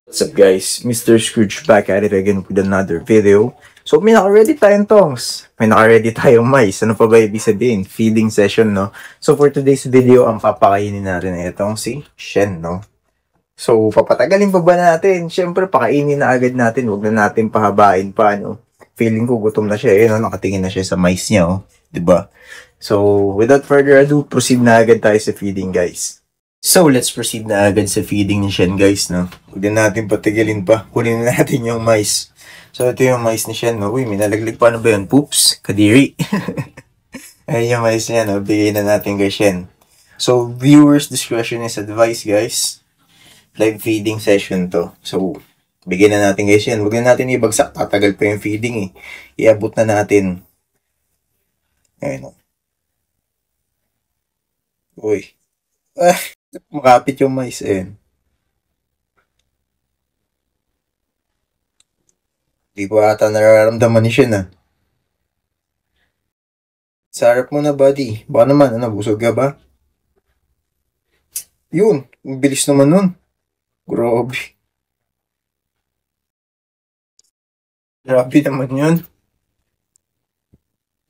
What's up guys, Mr. Scrooge back at it again with another video. So may naka-ready tayong tongs, may naka-ready tayong mice. Ano pa ba ibig sabihin? Feeding session, no? So for today's video, ang papakainin natin itong si Shen, no? So papatagalin pa ba natin? Siyempre pakainin na agad natin, huwag na natin pahabain pa, no? Feeling ko gutom na siya, no? Nakatingin na siya sa mice niya, oh. Diba? So without further ado, proceed na agad tayo sa feeding guys. So, let's proceed na agad sa feeding ni Shen, guys, no? Huwag din natin patigilin pa. Kunin na natin yung mice. So, ito yung mice ni Shen, no? Uy, may nalaglag pa. Ano ba yun? Poops? Kadiri. Ayun yung mice niya, no? Bigay na natin kay Shen. So, viewers' discretion is advised, guys. Live feeding session to. So, bigyan na natin kay Shen. Huwag na natin ibagsak. Tatagal pa yung feeding, eh. Iabot na natin. Ayun, no? Uy. Makapit yung mice, eh. Di ko ata nararamdaman ni Shen, ah. Sarap mo na, buddy. Baka naman, busog ka ba? Yun, ang bilis naman nun. Grabe. Grabe naman yun.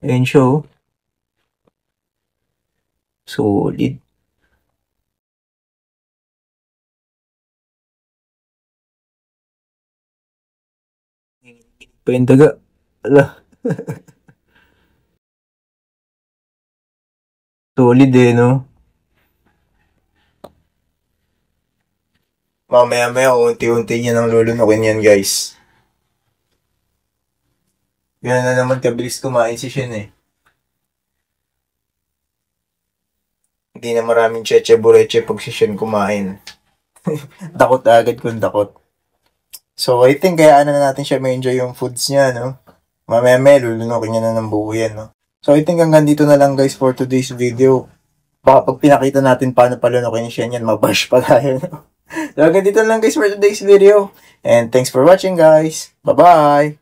Ayun siya, oh. Solid. Pa yung daga. Ala. Solid eh, no? Mamaya-maya, unti-unti niya nang lulunukin yan, guys. Yan na naman kabilis kumain si Shen, eh. Hindi na maraming cheche-bureche pag si Shen kumain. Dakot agad kung dakot. So, I think kaya na natin siya ma-enjoy yung foods niya, no? Mamaya-maya, lulunukin niya na ng buo yan, no? So, I think hanggang dito na lang, guys, for today's video. Baka pag pinakita natin paano palunukin siya yan, mabash pa tayo, no? So, hanggang dito na lang, guys, for today's video. And thanks for watching, guys. Bye-bye!